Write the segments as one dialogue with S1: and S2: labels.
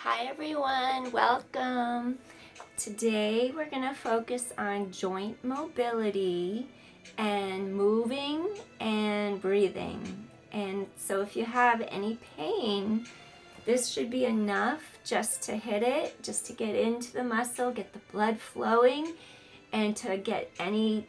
S1: Hi everyone, welcome. Today we're going to focus on joint mobility and moving and breathing. And so if you have any pain, this should be enough just to hit it, just to get into the muscle, get the blood flowing, and to get any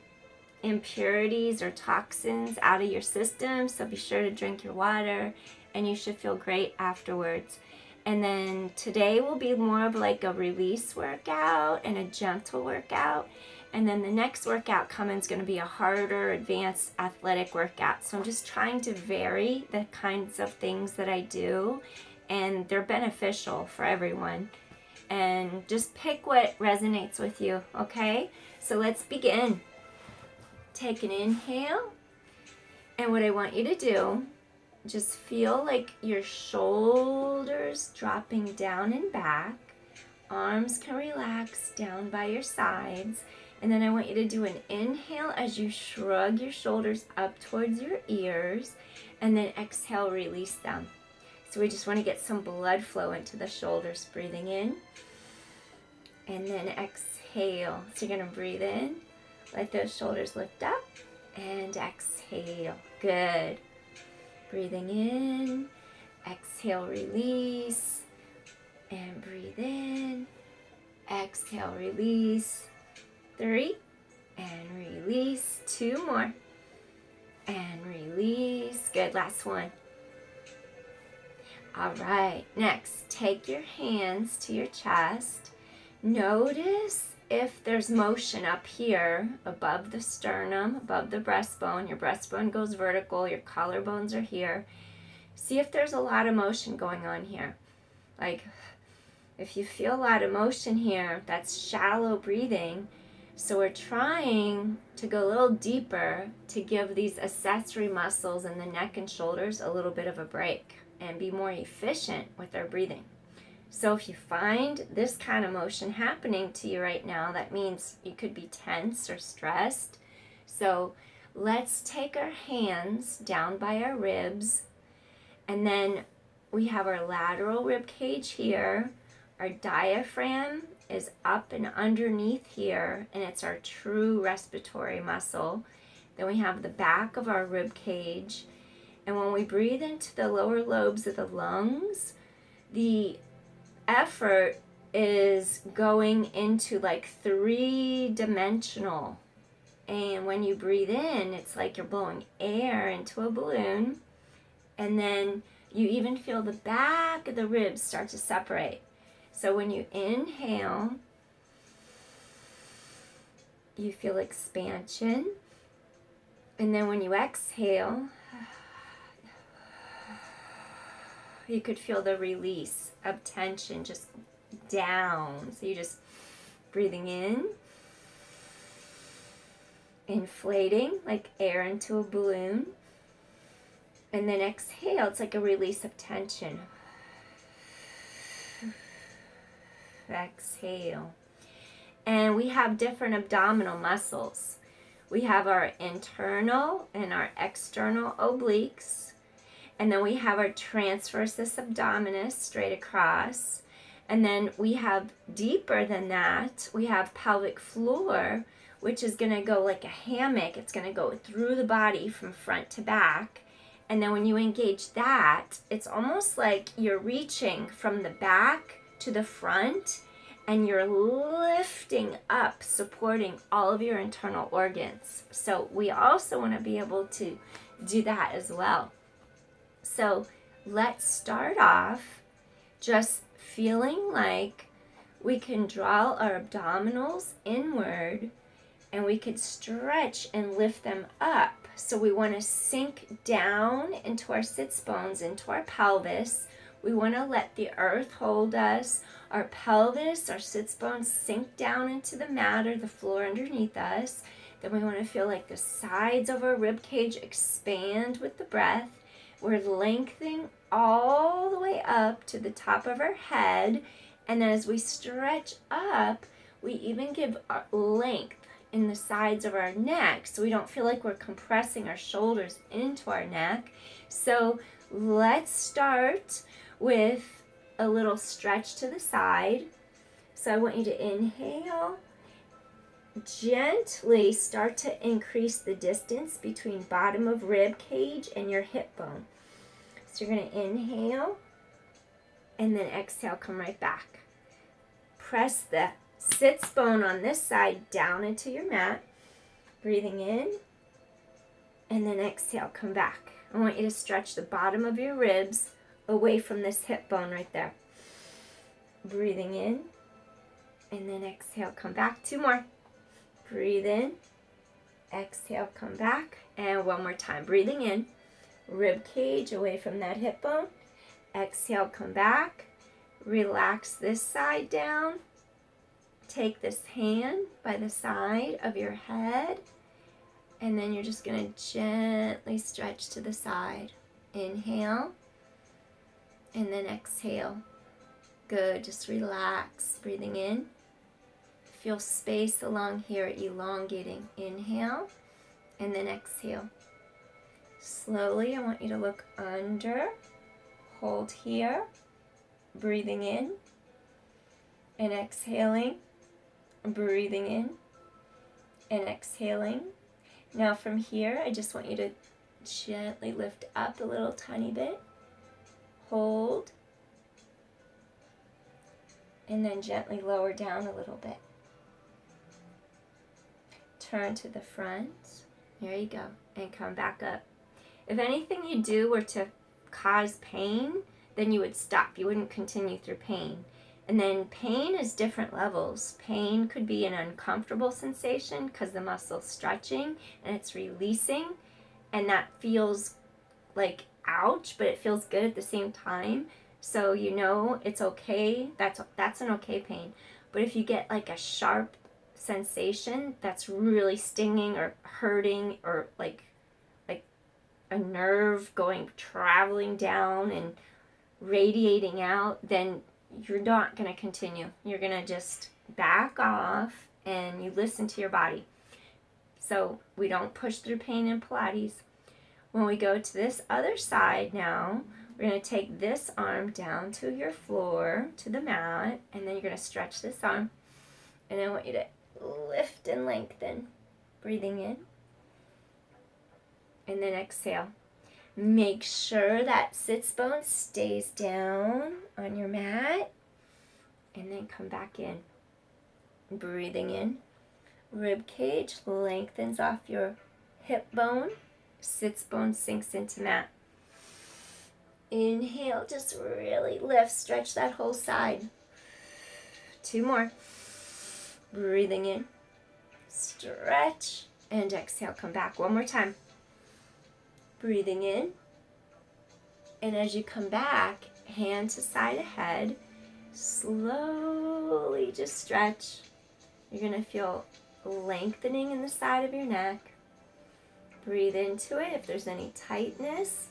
S1: impurities or toxins out of your system. So be sure to drink your water and you should feel great afterwards. And then today will be more of like a release workout and a gentle workout. And then the next workout coming is going to be a harder, advanced athletic workout. So I'm just trying to vary the kinds of things that I do, and they're beneficial for everyone. And just pick what resonates with you, okay? So let's begin. Take an inhale. And what I want you to do, just feel like your shoulders dropping down and back. Arms can relax down by your sides. And then I want you to do an inhale as you shrug your shoulders up towards your ears. And then exhale, release them. So we just want to get some blood flow into the shoulders. Breathing in. And then exhale. So you're going to breathe in. Let those shoulders lift up. And exhale. Good. Breathing in, exhale, release, and breathe in, exhale, release, 3, and release, 2 more, and release, good, last one. All right, next, take your hands to your chest. Notice if there's motion up here above the sternum, above the breastbone. Your breastbone goes vertical, your collarbones are here. See if there's a lot of motion going on here. Like if you feel a lot of motion here, that's shallow breathing. So we're trying to go a little deeper to give these accessory muscles in the neck and shoulders a little bit of a break and be more efficient with our breathing. So if you find this kind of motion happening to you right now, that means you could be tense or stressed. So let's take our hands down by our ribs, and then we have our lateral rib cage here. Our diaphragm is up and underneath here, and it's our true respiratory muscle. Then we have the back of our rib cage, and when we breathe into the lower lobes of the lungs, the effort is going into like 3-dimensional, and when you breathe in, it's like you're blowing air into a balloon, and then you even feel the back of the ribs start to separate. So when you inhale, you feel expansion, and then when you exhale, you could feel the release of tension just down. So you're just breathing in, inflating like air into a balloon, and then exhale. It's like a release of tension. Exhale. And we have different abdominal muscles. We have our internal and our external obliques. And then we have our transversus abdominis straight across. And then we have deeper than that, we have pelvic floor, which is going to go like a hammock. It's going to go through the body from front to back. And then when you engage that, it's almost like you're reaching from the back to the front, and you're lifting up, supporting all of your internal organs. So we also want to be able to do that as well. So let's start off just feeling like we can draw our abdominals inward, and we could stretch and lift them up. So we want to sink down into our sits bones, into our pelvis. We want to let the earth hold us. Our pelvis, our sits bones sink down into the mat or the floor underneath us. Then we want to feel like the sides of our rib cage expand with the breath. We're lengthening all the way up to the top of our head. And then as we stretch up, we even give length in the sides of our neck, so we don't feel like we're compressing our shoulders into our neck. So let's start with a little stretch to the side. So I want you to inhale, gently start to increase the distance between bottom of rib cage and your hip bone. So you're going to inhale and then exhale, come right back. Press the sits bone on this side down into your mat. Breathing in and then exhale, come back. I want you to stretch the bottom of your ribs away from this hip bone right there. Breathing in and then exhale, come back. 2 more. Breathe in, exhale, come back. And 1 more time. Breathing in, rib cage away from that hip bone. Exhale, come back. Relax this side down. Take this hand by the side of your head. And then you're just going to gently stretch to the side. Inhale. And then exhale. Good. Just relax. Breathing in. Feel space along here elongating. Inhale. And then exhale. Slowly, I want you to look under. Hold here. Breathing in. And exhaling. Breathing in. And exhaling. Now from here, I just want you to gently lift up a little tiny bit. Hold. And then gently lower down a little bit. Turn to the front. There you go. And come back up. If anything you do were to cause pain, then you would stop. You wouldn't continue through pain. And then pain is different levels. Pain could be an uncomfortable sensation because the muscle's stretching and it's releasing, and that feels like ouch, but it feels good at the same time. So you know it's okay. That's an okay pain. But if you get like a sharp sensation that's really stinging or hurting, or like a nerve traveling down and radiating out, then you're not going to continue. You're going to just back off and you listen to your body. So we don't push through pain in Pilates. When we go to this other side now, we're going to take this arm down to your floor, to the mat, and then you're going to stretch this arm. And I want you to lift and lengthen. Breathing in. And then exhale. Make sure that sits bone stays down on your mat. And then come back in. Breathing in. Rib cage lengthens off your hip bone. Sits bone sinks into mat. Inhale, just really lift. Stretch that whole side. 2 more. Breathing in. Stretch. And exhale, come back. 1 more time. Breathing in. And as you come back, hand to side of head, slowly just stretch. You're going to feel lengthening in the side of your neck. Breathe into it if there's any tightness,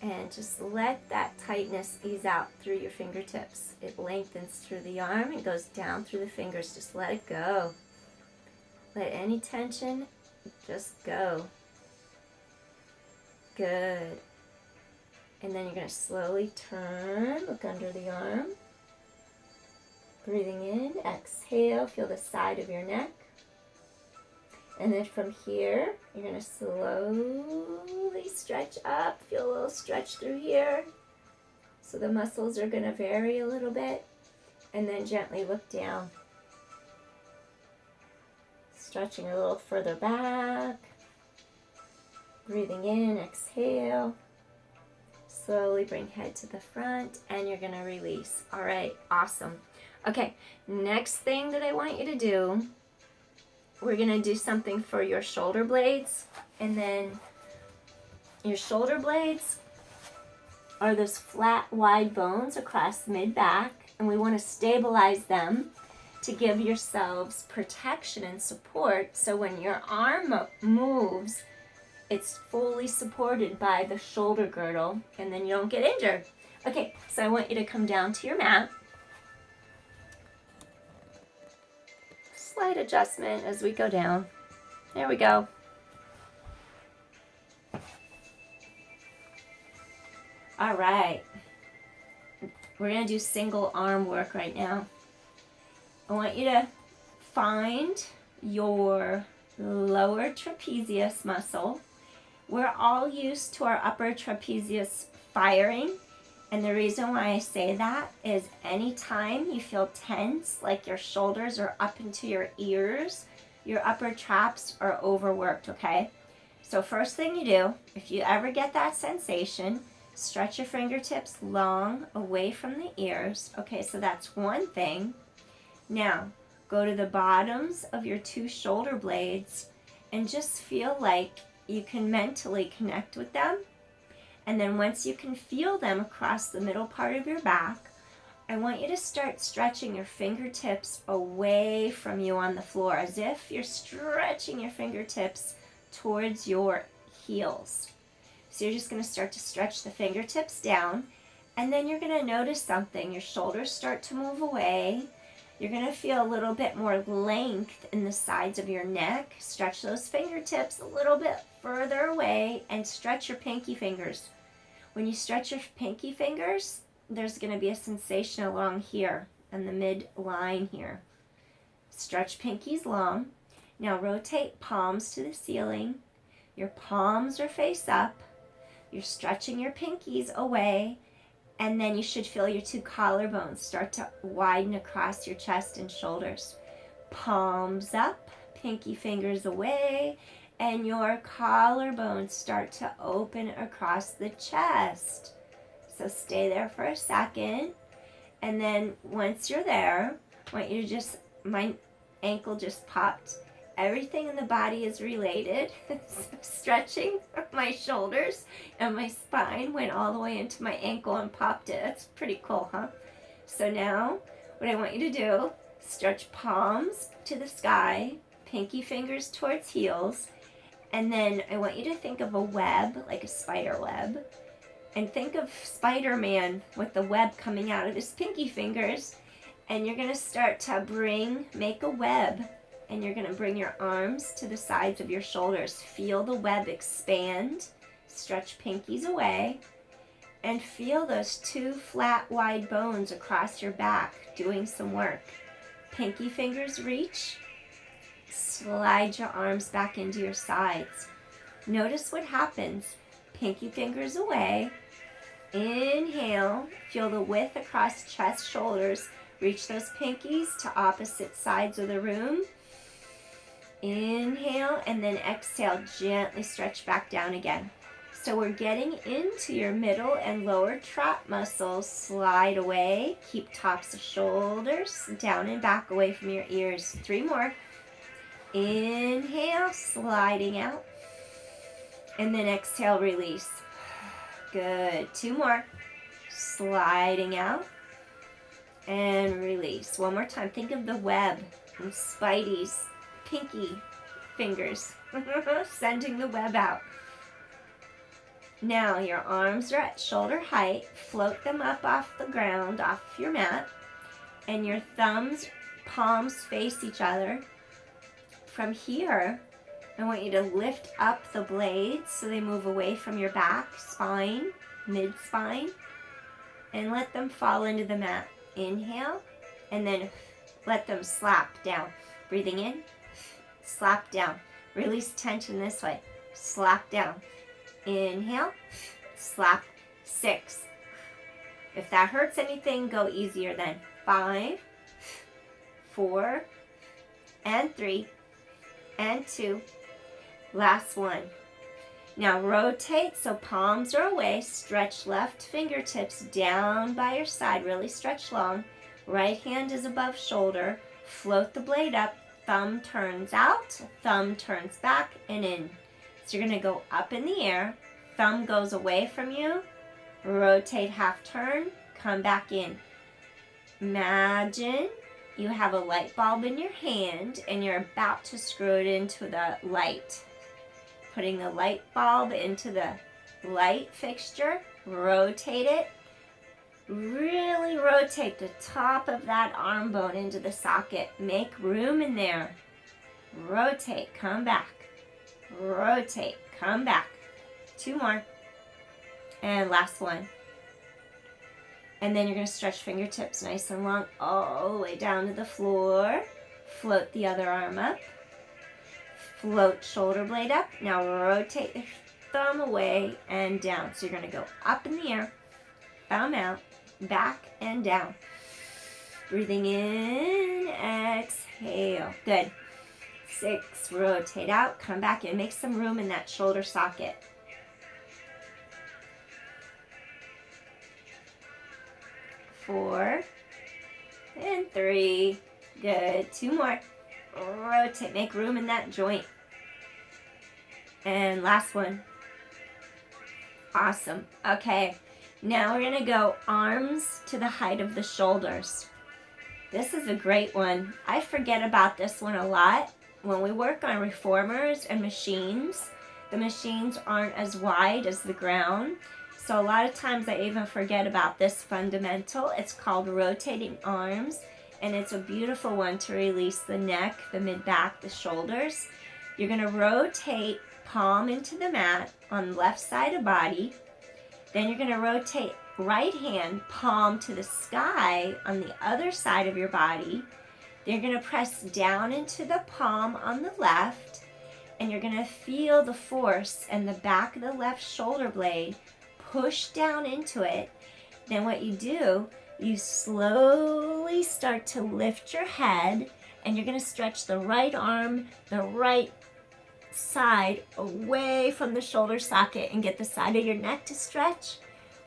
S1: and just let that tightness ease out through your fingertips. It lengthens through the arm and goes down through the fingers. Just let it go. Let any tension just go. Good. And then you're going to slowly turn, look under the arm. Breathing in, exhale, feel the side of your neck. And then from here, you're going to slowly stretch up, feel a little stretch through here. So the muscles are going to vary a little bit. And then gently look down. Stretching a little further back. Breathing in, exhale. Slowly bring head to the front, and you're going to release. All right, awesome. Okay, next thing that I want you to do, we're going to do something for your shoulder blades. And then your shoulder blades are those flat, wide bones across mid-back, and we want to stabilize them to give yourselves protection and support, so when your arm moves, it's fully supported by the shoulder girdle, and then you don't get injured. Okay, so I want you to come down to your mat. Slight adjustment as we go down. There we go. All right. We're going to do single arm work right now. I want you to find your lower trapezius muscle. We're all used to our upper trapezius firing, and the reason why I say that is anytime you feel tense, like your shoulders are up into your ears, your upper traps are overworked, okay? So first thing you do, if you ever get that sensation, stretch your fingertips long away from the ears. Okay, so that's one thing. Now, go to the bottoms of your two shoulder blades and just feel like you can mentally connect with them. And then once you can feel them across the middle part of your back, I want you to start stretching your fingertips away from you on the floor, as if you're stretching your fingertips towards your heels. So you're just going to start to stretch the fingertips down, and then you're going to notice something. Your shoulders start to move away. You're going to feel a little bit more length in the sides of your neck. Stretch those fingertips a little bit further away and stretch your pinky fingers. When you stretch your pinky fingers, there's going to be a sensation along here in the midline here. Stretch pinkies long. Now rotate palms to the ceiling. Your palms are face up. You're stretching your pinkies away, and then you should feel your two collarbones start to widen across your chest and shoulders. Palms up, pinky fingers away, and your collarbones start to open across the chest. So stay there for a second, and then once you're there, I want you to my ankle just popped. Everything in the body is related. Stretching my shoulders and my spine went all the way into my ankle and popped it. That's pretty cool, huh? So now, what I want you to do, stretch palms to the sky, pinky fingers towards heels, and then I want you to think of a web, like a spider web, and think of Spider-Man with the web coming out of his pinky fingers, and you're going to start to make a web. And you're going to bring your arms to the sides of your shoulders. Feel the web expand. Stretch pinkies away. And feel those two flat, wide bones across your back doing some work. Pinky fingers reach. Slide your arms back into your sides. Notice what happens. Pinky fingers away. Inhale. Feel the width across chest, shoulders. Reach those pinkies to opposite sides of the room. Inhale, and then exhale, gently stretch back down again. So we're getting into your middle and lower trap muscles. Slide away, keep tops of shoulders, down and back away from your ears. 3 more. Inhale, sliding out. And then exhale, release. Good. 2 more. Sliding out. And release. 1 more time. Think of the web and Spidey's pinky fingers sending the web out. Now your arms are at shoulder height. Float them up off the ground, off your mat, and your palms face each other. From here, I want you to lift up the blades so they move away from your back, spine, mid-spine, and let them fall into the mat. Inhale, and then let them slap down. Breathing in, slap down. Release tension this way. Slap down. Inhale, slap. 6. If that hurts anything, go easier then. 5, 4, and 3, and 2. Last one. Now rotate so palms are away. Stretch left fingertips down by your side. Really stretch long. Right hand is above shoulder. Float the blade up. Thumb turns out. Thumb turns back and in. So you're going to go up in the air. Thumb goes away from you. Rotate half turn. Come back in. Imagine you have a light bulb in your hand and you're about to screw it into the light. Putting the light bulb into the light fixture, rotate it. Really rotate the top of that arm bone into the socket. Make room in there. Rotate, come back. Rotate, come back. 2 more. And last one. And then you're going to stretch fingertips nice and long all the way down to the floor. Float the other arm up. Float shoulder blade up. Now rotate the thumb away and down. So you're going to go up in the air, thumb out, back and down. Breathing in, exhale. Good. 6, rotate out, come back in. Make some room in that shoulder socket. 4 and 3. Good. 2 more. Rotate, make room in that joint. And last one. Awesome. Okay, now we're going to go arms to the height of the shoulders. This is a great one. I forget about this one a lot. When we work on reformers and machines, the machines aren't as wide as the ground. So a lot of times I even forget about this fundamental. It's called rotating arms, and it's a beautiful one to release the neck, the mid-back, the shoulders. You're going to rotate palm into the mat on the left side of body. Then you're going to rotate right hand, palm to the sky on the other side of your body. Then you're going to press down into the palm on the left, and you're going to feel the force and the back of the left shoulder blade push down into it. Then what you do, you slowly start to lift your head, and you're going to stretch the right arm, the right side away from the shoulder socket and get the side of your neck to stretch.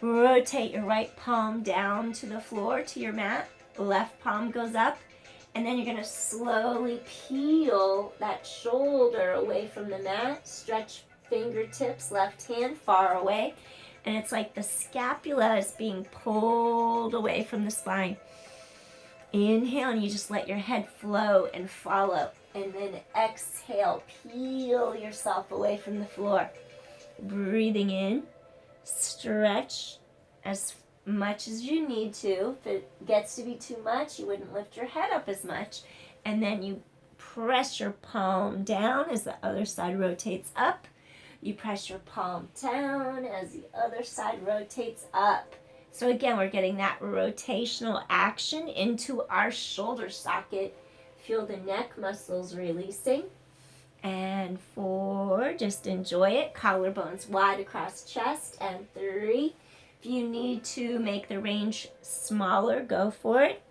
S1: Rotate your right palm down to the floor, to your mat. Left palm goes up, and then you're going to slowly peel that shoulder away from the mat. Stretch fingertips, left hand far away, and it's like the scapula is being pulled away from the spine. Inhale, and you just let your head flow and follow. And then exhale, peel yourself away from the floor. Breathing in, stretch as much as you need to. If it gets to be too much, you wouldn't lift your head up as much. And then you press your palm down as the other side rotates up. You press your palm down as the other side rotates up. So again, we're getting that rotational action into our shoulder socket. Feel the neck muscles releasing. And 4, just enjoy it. Collarbones wide across chest. And 3, if you need to make the range smaller, go for it.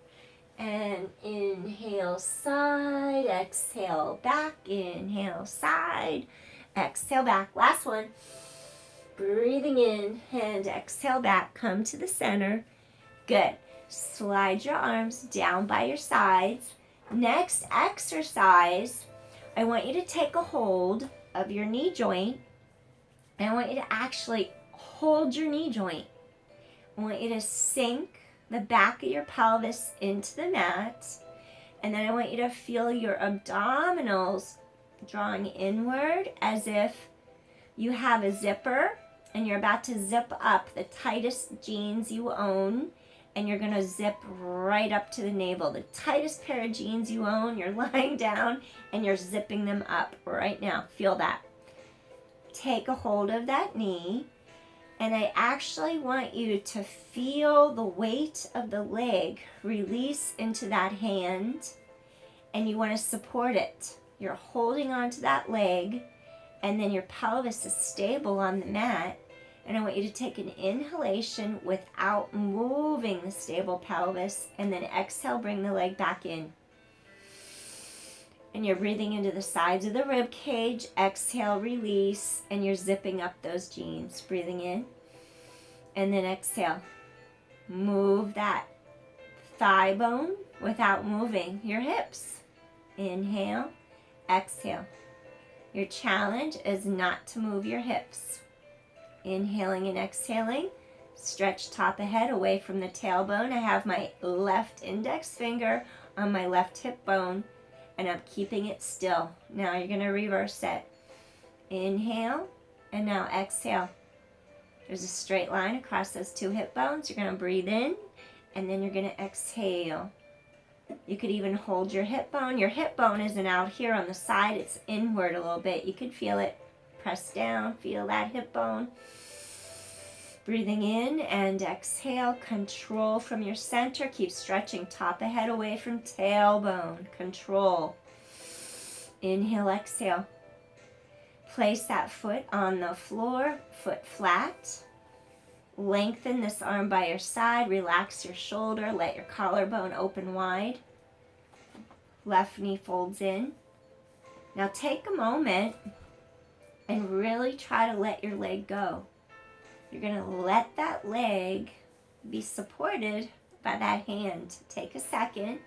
S1: And inhale, side, exhale, back. Inhale, side, exhale, back. Last one. Breathing in and exhale back. Come to the center. Good. Slide your arms down by your sides. Next exercise, I want you to take a hold of your knee joint, and I want you to actually hold your knee joint. I want you to sink the back of your pelvis into the mat, and then I want you to feel your abdominals drawing inward as if you have a zipper and you're about to zip up the tightest jeans you own. And you're going to zip right up to the navel. The tightest pair of jeans you own, you're lying down and you're zipping them up right now. Feel that. Take a hold of that knee. And I actually want you to feel the weight of the leg release into that hand. And you want to support it. You're holding onto that leg. And then your pelvis is stable on the mat. And I want you to take an inhalation without moving the stable pelvis. And then exhale, bring the leg back in. And you're breathing into the sides of the rib cage. Exhale, release. And you're zipping up those jeans. Breathing in. And then exhale. Move that thigh bone without moving your hips. Inhale. Exhale. Your challenge is not to move your hips. Inhaling and exhaling. Stretch top of head away from the tailbone. I have my left index finger on my left hip bone, and I'm keeping it still. Now you're going to reverse it. Inhale, and now exhale. There's a straight line across those 2 hip bones. You're going to breathe in, and then you're going to exhale. You could even hold your hip bone. Your hip bone isn't out here on the side. It's inward a little bit. You can feel it. Press down. Feel that hip bone. Breathing in and exhale, control from your center. Keep stretching top of head away from tailbone. Control. Inhale, exhale. Place that foot on the floor, foot flat. Lengthen this arm by your side. Relax your shoulder. Let your collarbone open wide. Left knee folds in. Now take a moment and really try to let your leg go. You're going to let that leg be supported by that hand. Take a second.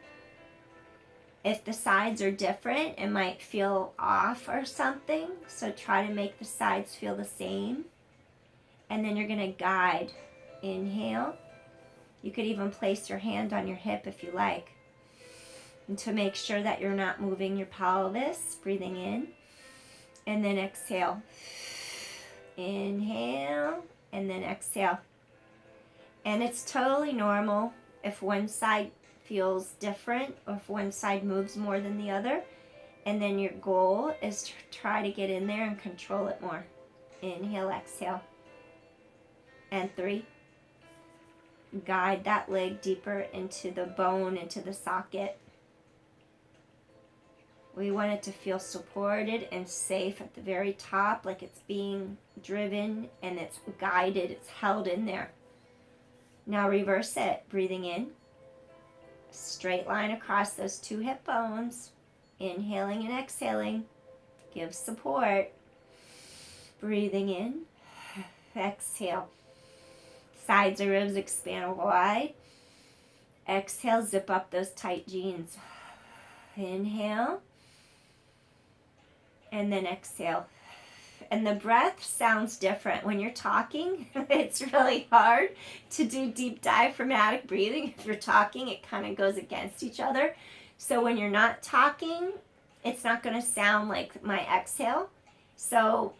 S1: If the sides are different, it might feel off or something. So try to make the sides feel the same. And then you're going to guide. Inhale. You could even place your hand on your hip if you like. And to make sure that you're not moving your pelvis, breathing in. And then exhale. Inhale. And then exhale. And it's totally normal if one side feels different or if one side moves more than the other. And then your goal is to try to get in there and control it more. Inhale, exhale. And 3. Guide that leg deeper into the bone, into the socket. We want it to feel supported and safe at the very top, like it's being driven and it's guided, it's held in there. Now reverse it, breathing in. Straight line across those 2 hip bones. Inhaling and exhaling. Give support. Breathing in. Exhale. Sides of ribs expand wide. Exhale, zip up those tight jeans. Inhale. And then exhale. And the breath sounds different. When you're talking, it's really hard to do deep diaphragmatic breathing. If you're talking, it kind of goes against each other. So when you're not talking, it's not going to sound like my exhale. So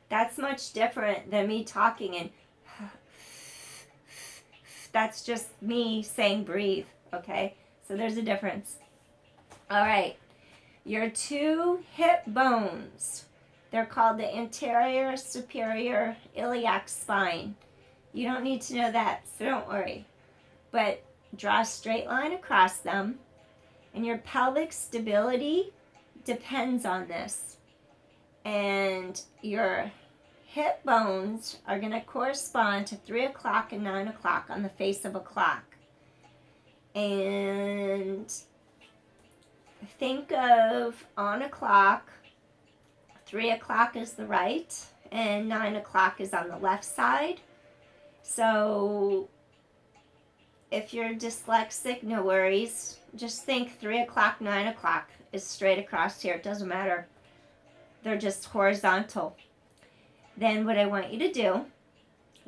S1: that's much different than me talking and that's just me saying breathe, okay? So there's a difference. All right, your 2 hip bones, they're called the anterior superior iliac spine. You don't need to know that, so don't worry. But draw a straight line across them, and your pelvic stability depends on this. And your hip bones are going to correspond to 3 o'clock and 9 o'clock on the face of a clock. And think of on a clock, 3 o'clock is the right and 9 o'clock is on the left side. So if you're dyslexic, no worries. Just think 3 o'clock, 9 o'clock is straight across here. It doesn't matter. They're just horizontal. Then what I want you to do,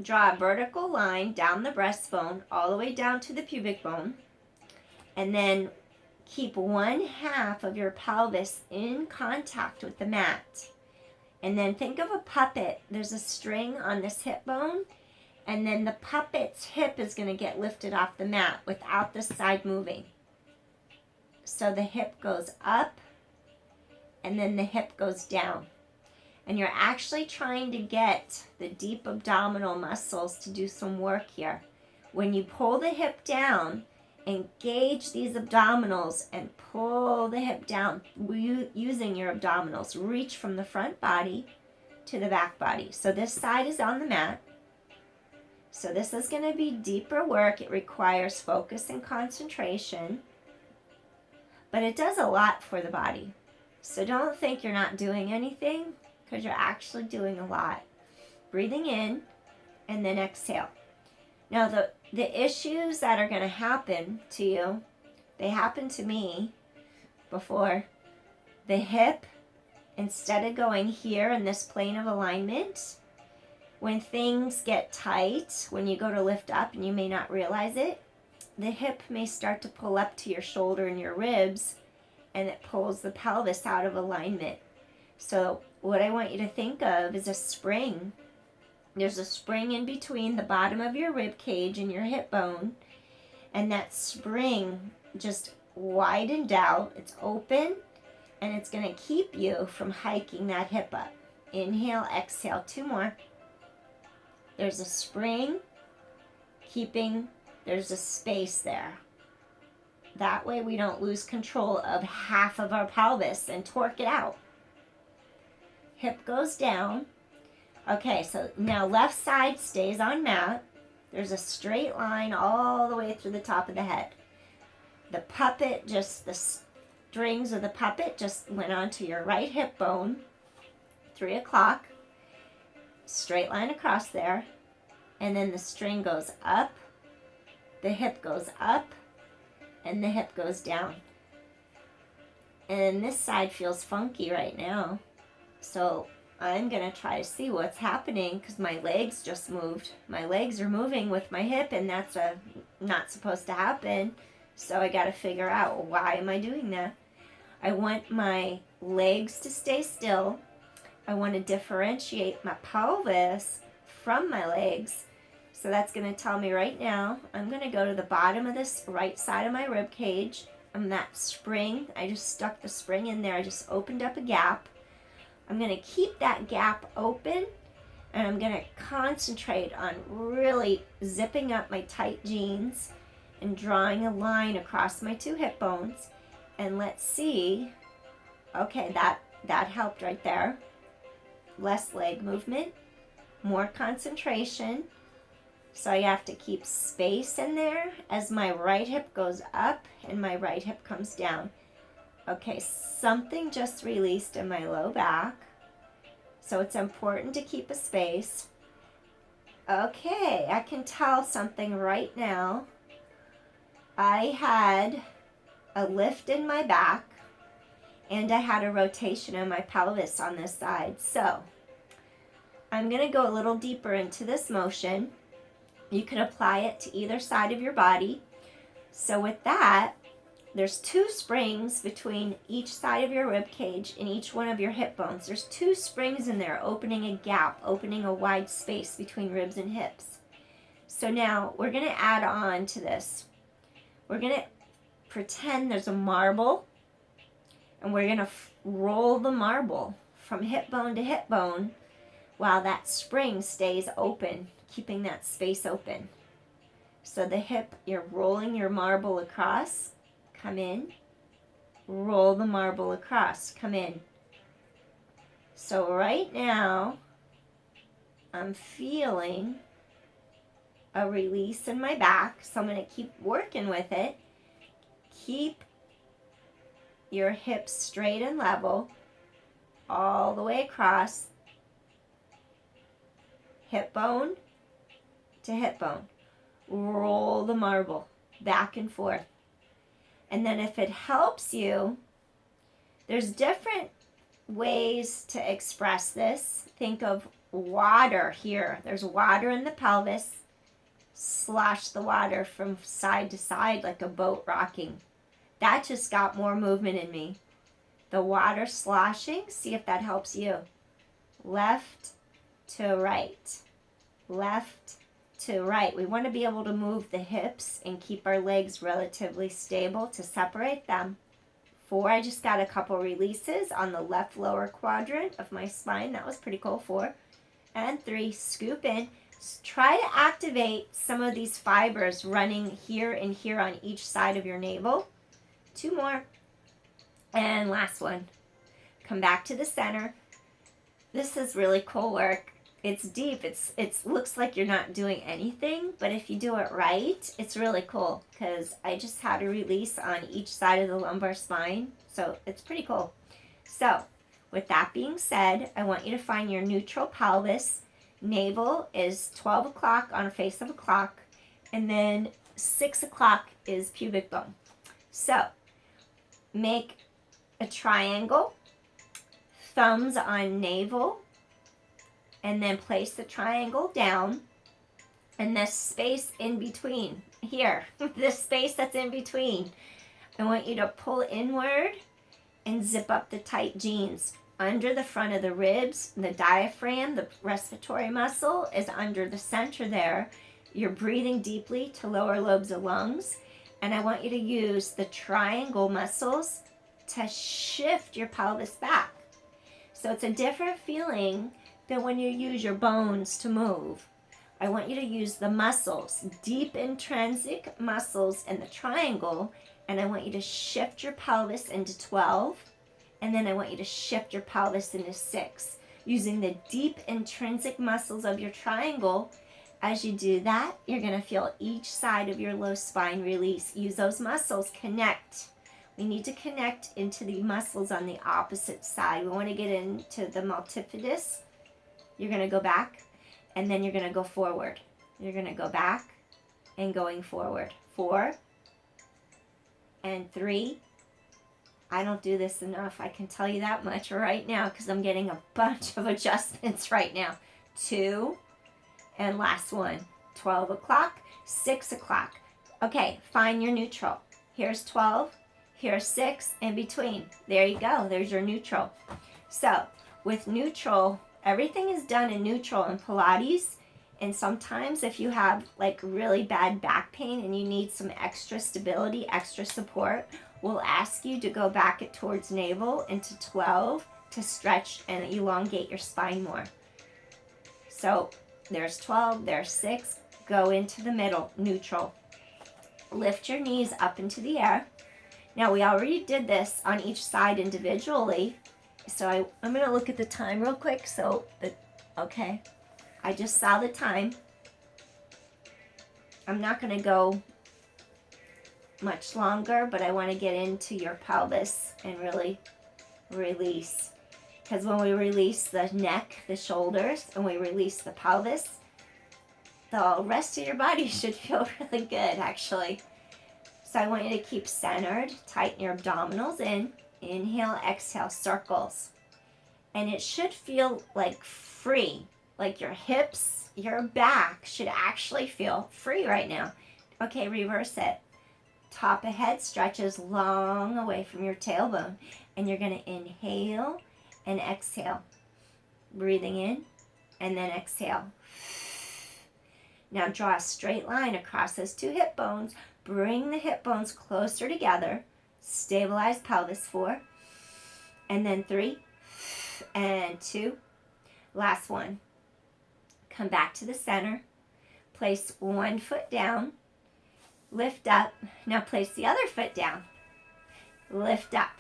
S1: draw a vertical line down the breastbone all the way down to the pubic bone. And then keep 1/2 of your pelvis in contact with the mat. And then think of a puppet. There's a string on this hip bone. And then the puppet's hip is going to get lifted off the mat without the side moving. So the hip goes up and then the hip goes down. And you're actually trying to get the deep abdominal muscles to do some work here. When you pull the hip down, engage these abdominals and pull the hip down using your abdominals. Reach from the front body to the back body. So this side is on the mat. So this is going to be deeper work. It requires focus and concentration. But it does a lot for the body. So don't think you're not doing anything, because you're actually doing a lot. Breathing in and then exhale. Now the issues that are going to happen to you, they happened to me before. The hip, instead of going here in this plane of alignment, when things get tight, when you go to lift up and you may not realize it, the hip may start to pull up to your shoulder and your ribs, and it pulls the pelvis out of alignment. So what I want you to think of is a spring. There's a spring in between the bottom of your rib cage and your hip bone, and that spring just widened out. It's open, and it's going to keep you from hiking that hip up. Inhale, exhale, 2 more. There's a spring there's a space there. That way we don't lose control of half of our pelvis and torque it out. Hip goes down. Okay, so now left side stays on mat. There's a straight line all the way through the top of the head. The strings of the puppet just went onto your right hip bone. 3 o'clock. Straight line across there. And then the string goes up. The hip goes up. And the hip goes down. And this side feels funky right now. So I'm going to try to see what's happening because my legs just moved. My legs are moving with my hip, and that's not supposed to happen. So I got to figure out, why am I doing that? I want my legs to stay still. I want to differentiate my pelvis from my legs. So that's going to tell me right now, I'm going to go to the bottom of this right side of my rib cage. And that spring, I just stuck the spring in there. I just opened up a gap. I'm going to keep that gap open, and I'm going to concentrate on really zipping up my tight jeans and drawing a line across my 2 hip bones. And let's see. Okay, that helped right there. Less leg movement, more concentration. So I have to keep space in there as my right hip goes up and my right hip comes down. Okay, something just released in my low back. So it's important to keep a space. Okay, I can tell something right now. I had a lift in my back, and I had a rotation in my pelvis on this side. So I'm going to go a little deeper into this motion. You can apply it to either side of your body. So with that, there's 2 springs between each side of your rib cage and each one of your hip bones. There's 2 springs in there, opening a gap, opening a wide space between ribs and hips. So now we're going to add on to this. We're going to pretend there's a marble, and we're going to roll the marble from hip bone to hip bone while that spring stays open, keeping that space open. So the hip, you're rolling your marble across. Come in, roll the marble across, come in. So right now, I'm feeling a release in my back, so I'm going to keep working with it. Keep your hips straight and level all the way across, hip bone to hip bone. Roll the marble back and forth. And then if it helps you, there's different ways to express this. Think of water here. There's water in the pelvis. Slosh the water from side to side like a boat rocking. That just got more movement in me. The water sloshing, see if that helps you. Left to right. Left to right. We want to be able to move the hips and keep our legs relatively stable to separate them. 4, I just got a couple releases on the left lower quadrant of my spine. That was pretty cool. 4. And 3, scoop in. Try to activate some of these fibers running here and here on each side of your navel. 2 more. And last one. Come back to the center. This is really cool work. It's deep. It looks like you're not doing anything, but if you do it right, it's really cool because I just had a release on each side of the lumbar spine, so it's pretty cool. So, with that being said, I want you to find your neutral pelvis. Navel is 12 o'clock on a face of a clock, and then 6 o'clock is pubic bone. So, make a triangle, thumbs on navel, and then place the triangle down, and this space in between, here, this space that's in between, I want you to pull inward and zip up the tight jeans. Under the front of the ribs, the diaphragm, the respiratory muscle is under the center there. You're breathing deeply to lower lobes of lungs, And I want you to use the triangle muscles to shift your pelvis back. So it's a different feeling than when you use your bones to move. I want you to use the muscles, deep intrinsic muscles in the triangle, and I want you to shift your pelvis into 12, and then I want you to shift your pelvis into 6, using the deep intrinsic muscles of your triangle. As you do that, you're going to feel each side of your low spine release. Use those muscles, connect. We need to connect into the muscles on the opposite side. We want to get into the multifidus. You're going to go back, and then you're going to go forward. You're going to go back and going forward. 4 and 3. I don't do this enough. I can tell you that much right now because I'm getting a bunch of adjustments right now. 2. And last one, 12 o'clock, 6 o'clock. Okay, find your neutral. Here's 12, here's 6, in between. There you go, there's your neutral. So, with neutral, everything is done in neutral in Pilates. And sometimes if you have like really bad back pain and you need some extra stability, extra support, we'll ask you to go back it towards navel into 12 to stretch and elongate your spine more. So, there's 12, there's 6, go into the middle, neutral. Lift your knees up into the air. Now we already did this on each side individually, so I'm going to look at the time real quick. Okay, I just saw the time. I'm not going to go much longer, but I want to get into your pelvis and really release. Because when we release the neck, the shoulders, and we release the pelvis, the rest of your body should feel really good, actually. So I want you to keep centered, tighten your abdominals in. Inhale, exhale, circles. And it should feel like free, like your hips, your back should actually feel free right now. Okay, reverse it. Top of head stretches long away from your tailbone. And you're going to inhale and exhale. Breathing in and then exhale. Now draw a straight line across those 2 hip bones. Bring the hip bones closer together. Stabilize pelvis. 4 and then 3 and 2. Last one. Come back to the center. Place one foot down. Lift up. Now place the other foot down. Lift up.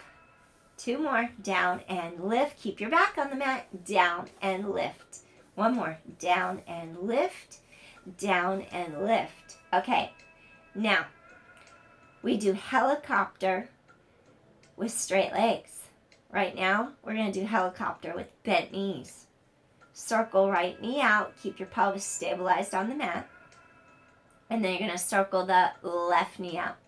S1: 2 more, down and lift. Keep your back on the mat, down and lift. 1 more, down and lift, down and lift. Okay, now we do helicopter with straight legs. Right now, we're going to do helicopter with bent knees. Circle right knee out, keep your pelvis stabilized on the mat. And then you're going to circle the left knee out.